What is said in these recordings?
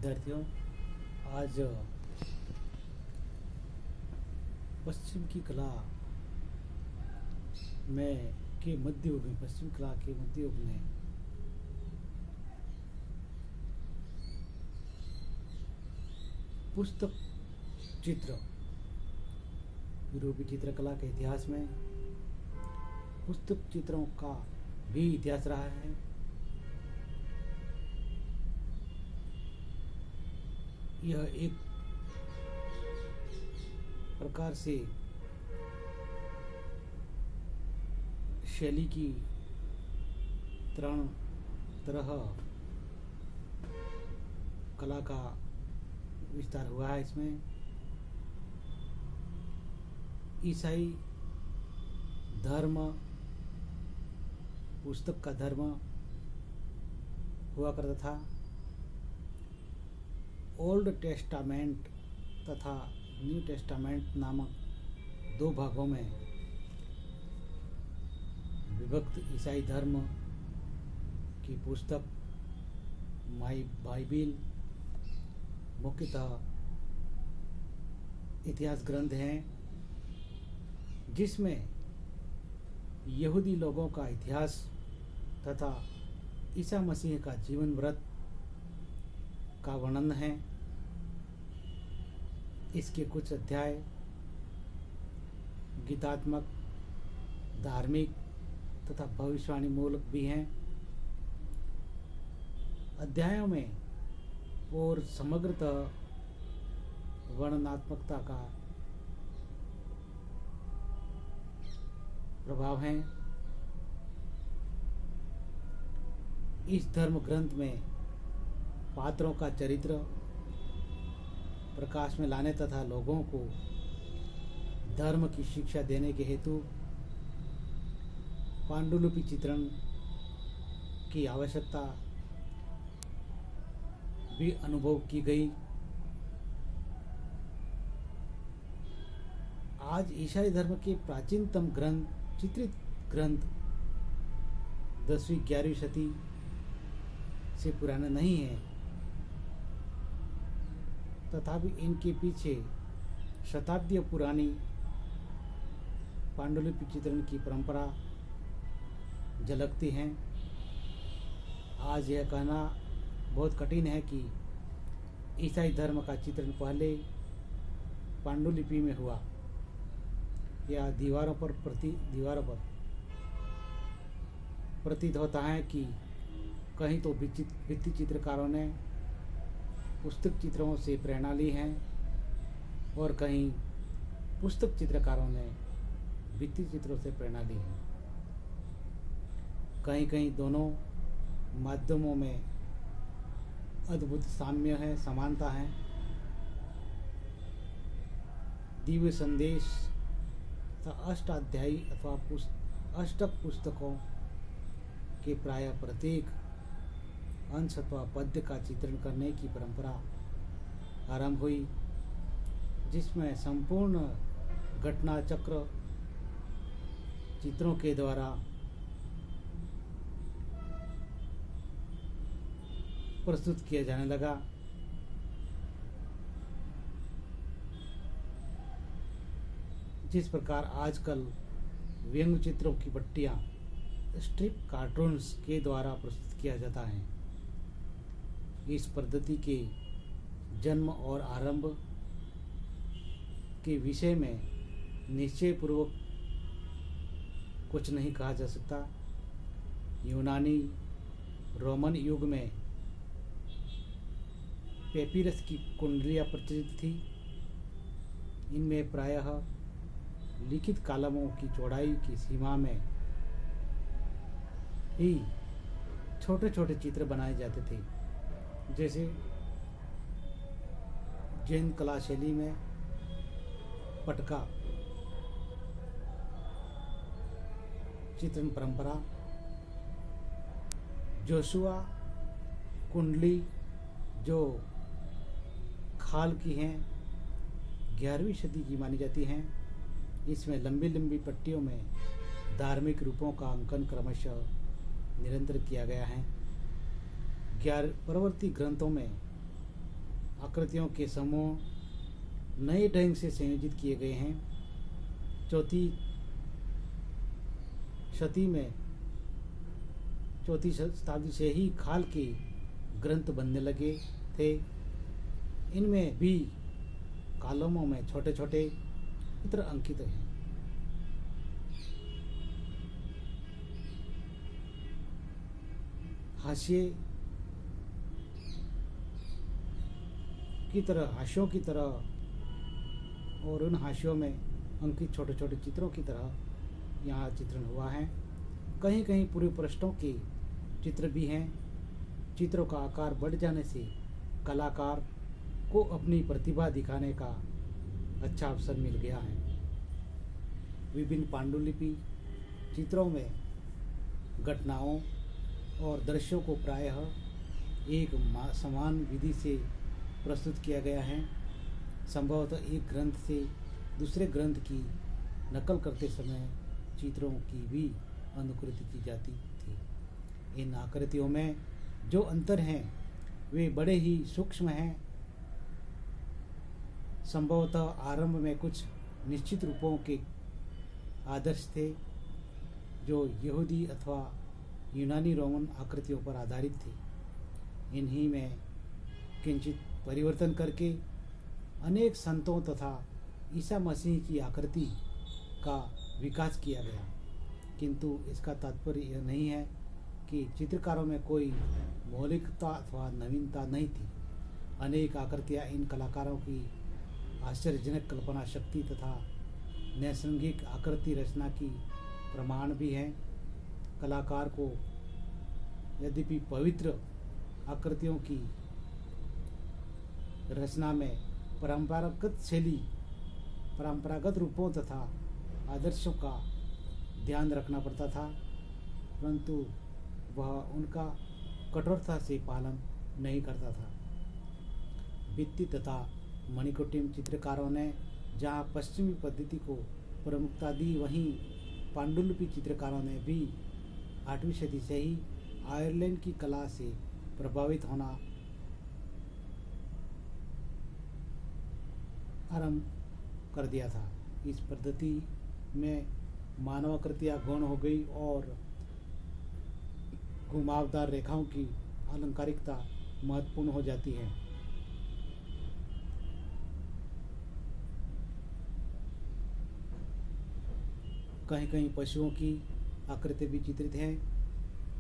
विद्यार्थियों, आज पश्चिम की कला में के मध्य युग में पश्चिम कला के मध्य युग में पुस्तक चित्र यूरोपीय चित्रकला के इतिहास में पुस्तक चित्रों का भी इतिहास रहा है। यह एक प्रकार से शैली की तरह कला का विस्तार हुआ है। इसमें ईसाई धर्म पुस्तक का धर्म हुआ करता था। ओल्ड टेस्टामेंट तथा न्यू टेस्टामेंट नामक दो भागों में विभक्त ईसाई धर्म की पुस्तक बाइबिल मुख्यतः इतिहास ग्रंथ हैं, जिसमें यहूदी लोगों का इतिहास तथा ईसा मसीह का जीवन व्रत का वर्णन है। इसके कुछ अध्याय गीतात्मक, धार्मिक तथा भविष्यवाणी मूलक भी हैं। अध्यायों में और समग्रतः वर्णनात्मकता का प्रभाव है। इस धर्म ग्रंथ में पात्रों का चरित्र प्रकाश में लाने तथा लोगों को धर्म की शिक्षा देने के हेतु पांडुलिपि चित्रण की आवश्यकता भी अनुभव की गई। आज ईसाई धर्म के प्राचीनतम ग्रंथ चित्रित ग्रंथ 10वीं 11वीं सदी से पुराना नहीं है, तथापि इनके पीछे शताब्दियों पुरानी पांडुलिपि चित्रण की परंपरा झलकती हैं। आज यह कहना बहुत कठिन है कि ईसाई धर्म का चित्रण पहले पांडुलिपि में हुआ या दीवारों पर प्रतीत होता है कि कहीं तो भित्ति चित्रकारों ने पुस्तक चित्रों से प्रेरणा ली है और कहीं पुस्तक चित्रकारों ने भित्ति चित्रों से प्रेरणा ली है। कहीं कहीं दोनों माध्यमों में अद्भुत साम्य है, समानता है। दिव्य संदेश तथा अष्टाध्यायी अथवा अष्टक पुस्तकों के प्राय प्रत्येक अंश अथवा पद्य का चित्रण करने की परंपरा आरंभ हुई, जिसमें संपूर्ण घटना चक्र चित्रों के द्वारा प्रस्तुत किया जाने लगा। जिस प्रकार आजकल व्यंग्य चित्रों की पट्टियाँ स्ट्रिप कार्टून्स के द्वारा प्रस्तुत किया जाता है। इस पद्धति के जन्म और आरंभ के विषय में निश्चयपूर्वक कुछ नहीं कहा जा सकता। यूनानी रोमन युग में पेपिरस की कुंडलियाँ प्रचलित थी। इनमें प्रायः लिखित कालमों की चौड़ाई की सीमा में ही छोटे छोटे चित्र बनाए जाते थे, जैसे जैन कला शैली में पटका चित्रण परंपरा, जोशुआ कुंडली जो खाल की हैं 11वीं सदी की मानी जाती हैं। इसमें लंबी लंबी पट्टियों में धार्मिक रूपों का अंकन क्रमशः निरंतर किया गया है। परवर्ती ग्रंथों में आकृतियों के समूह नए ढंग से संयोजित किए गए हैं। चौथी शताब्दी से ही खाल के ग्रंथ बनने लगे थे। इनमें भी कॉलमों में छोटे छोटे चित्र अंकित हैं। हाशियों की तरह और उन हाशियों में अंकित छोटे छोटे चित्रों की तरह यहाँ चित्रण हुआ है। कहीं कहीं पूरे पृष्ठों के चित्र भी हैं। चित्रों का आकार बढ़ जाने से कलाकार को अपनी प्रतिभा दिखाने का अच्छा अवसर मिल गया है। विभिन्न पांडुलिपि चित्रों में घटनाओं और दृश्यों को प्रायः एक समान विधि से प्रस्तुत किया गया है। संभवतः एक ग्रंथ से दूसरे ग्रंथ की नकल करते समय चित्रों की भी अनुकृति की जाती थी। इन आकृतियों में जो अंतर हैं वे बड़े ही सूक्ष्म हैं। संभवतः आरंभ में कुछ निश्चित रूपों के आदर्श थे जो यहूदी अथवा यूनानी रोमन आकृतियों पर आधारित थे। इन्हीं में किंचित परिवर्तन करके अनेक संतों तथा ईसा मसीह की आकृति का विकास किया गया, किंतु इसका तात्पर्य यह नहीं है कि चित्रकारों में कोई मौलिकता अथवा नवीनता नहीं थी। अनेक आकृतियाँ इन कलाकारों की आश्चर्यजनक कल्पना शक्ति तथा नैसर्गिक आकृति रचना की प्रमाण भी हैं। कलाकार को यद्यपि पवित्र आकृतियों की रचना में परंपरागत रूपों तथा आदर्शों का ध्यान रखना पड़ता था, परंतु वह उनका कठोरता से पालन नहीं करता था। भित्ति तथा मणिकुटिम चित्रकारों ने जहाँ पश्चिमी पद्धति को प्रमुखता दी, वहीं पांडुलिपि चित्रकारों ने भी 8वीं सदी से ही आयरलैंड की कला से प्रभावित होना आरंभ कर दिया था। इस पद्धति में मानवाकृतियाँ गौण हो गई और घुमावदार रेखाओं की अलंकारिकता महत्वपूर्ण हो जाती है। कहीं कहीं पशुओं की आकृति भी चित्रित हैं।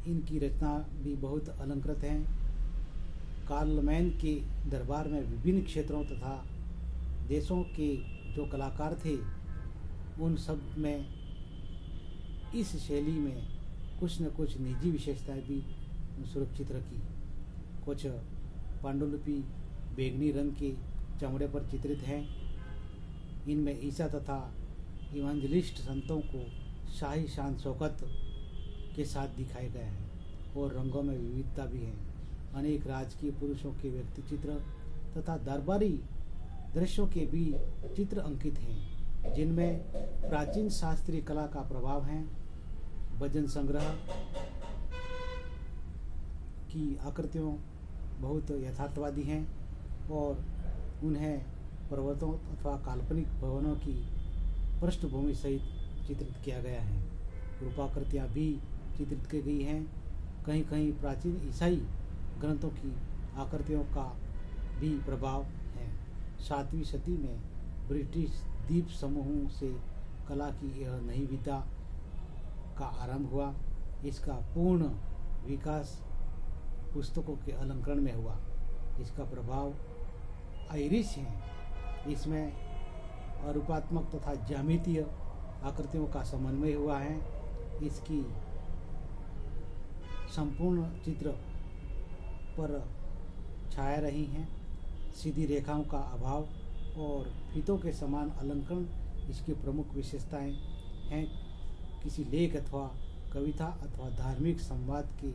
इनकी रचना भी बहुत अलंकृत है। कार्लमैन के दरबार में विभिन्न क्षेत्रों तथा देशों के जो कलाकार थे, उन सब में इस शैली में कुछ न कुछ निजी विशेषताएं भी सुरक्षित रखी। कुछ पांडुलिपि बैंगनी रंग के चमड़े पर चित्रित हैं। इनमें ईसा तथा इवांजलिस्ट संतों को शाही शान शौकत के साथ दिखाए गए हैं और रंगों में विविधता भी है। अनेक राजकीय पुरुषों के व्यक्ति चित्र तथा दरबारी दृश्यों के भी चित्र अंकित हैं, जिनमें प्राचीन शास्त्रीय कला का प्रभाव है। भजन संग्रह की आकृतियों बहुत यथार्थवादी हैं और उन्हें पर्वतों अथवा काल्पनिक भवनों की पृष्ठभूमि सहित चित्रित किया गया है। रूपाकृतियाँ भी चित्रित की गई हैं। कहीं कहीं प्राचीन ईसाई ग्रंथों की आकृतियों का भी प्रभाव है। 7वीं सदी में ब्रिटिश द्वीप समूहों से कला की यह नई विधा का आरंभ हुआ। इसका पूर्ण विकास पुस्तकों के अलंकरण में हुआ। इसका प्रभाव आयरिश है। इसमें रूपात्मक तथा ज्यामितीय आकृतियों का समन्वय हुआ है। इसकी संपूर्ण चित्र पर छाया रही हैं। सीधी रेखाओं का अभाव और फीतों के समान अलंकरण इसकी प्रमुख विशेषताएं हैं। किसी लेख अथवा कविता अथवा धार्मिक संवाद के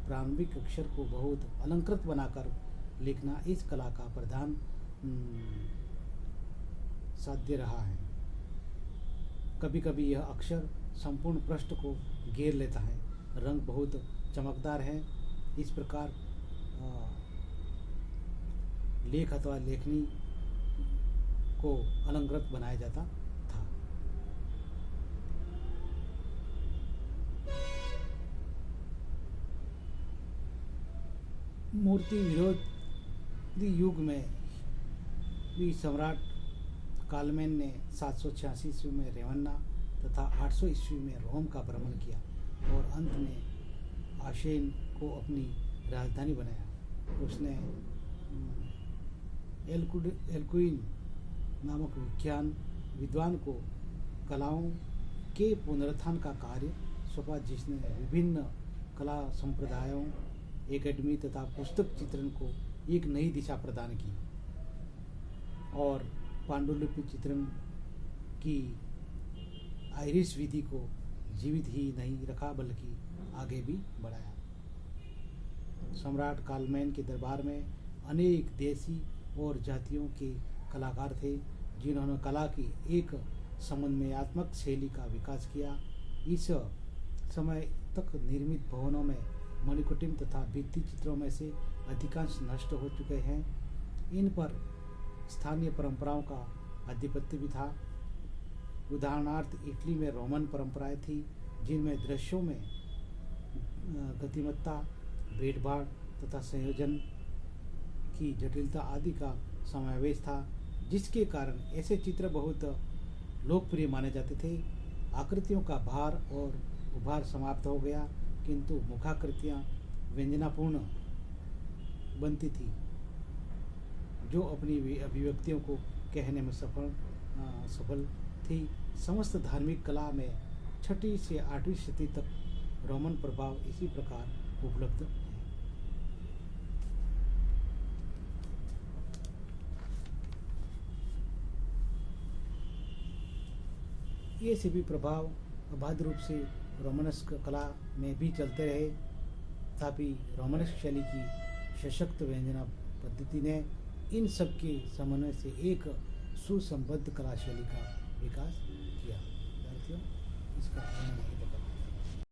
प्रारंभिक अक्षर को बहुत अलंकृत बनाकर लिखना इस कला का प्रधान साध्य रहा है। कभी कभी यह अक्षर संपूर्ण पृष्ठ को घेर लेता है। रंग बहुत चमकदार है। इस प्रकार लेख अथवा लेखनी को अलंकृत बनाया जाता था। मूर्ति विरोधी युग में भी सम्राट कालमेन ने 786 ईस्वी में रेवन्ना तथा 800 ईस्वी में रोम का भ्रमण किया और अंत में आशेन को अपनी राजधानी बनाया। उसने एल्कुइन नामक विद्वान को कलाओं के पुनरुत्थान का कार्य सौंपा, जिसने विभिन्न कला संप्रदायों, एकेडमी तथा पुस्तक चित्रण को एक नई दिशा प्रदान की और पांडुलिपि चित्रण की आयरिश विधि को जीवित ही नहीं रखा बल्कि आगे भी बढ़ाया। सम्राट कालमैन के दरबार में अनेक देशी और जातियों के कलाकार थे, जिन्होंने कला की एक समन्वयात्मक शैली का विकास किया। इस समय तक निर्मित भवनों में मणिकुटिम तथा भित्ति चित्रों में से अधिकांश नष्ट हो चुके हैं। इन पर स्थानीय परंपराओं का आधिपत्य भी था। उदाहरणार्थ इटली में रोमन परंपराएं थी, जिनमें दृश्यों में गतिमत्ता, भीड़भाड़ तथा संयोजन की जटिलता आदि का समावेश था, जिसके कारण ऐसे चित्र बहुत लोकप्रिय माने जाते थे। आकृतियों का भार और उभार समाप्त हो गया, किंतु मुखाकृतियाँ व्यंजनापूर्ण बनती थी, जो अपनी अभिव्यक्तियों को कहने में सफल थी। समस्त धार्मिक कला में 6वीं से 8वीं शती तक रोमन प्रभाव इसी प्रकार उपलब्ध है। ये सभी प्रभाव अबाध रूप से रोमनस्क कला में भी चलते रहे। तथापि रोमनस्क शैली की सशक्त व्यंजना पद्धति ने इन सब के समन्वय से एक सुसंबद्ध कला शैली का विकास किया। इसका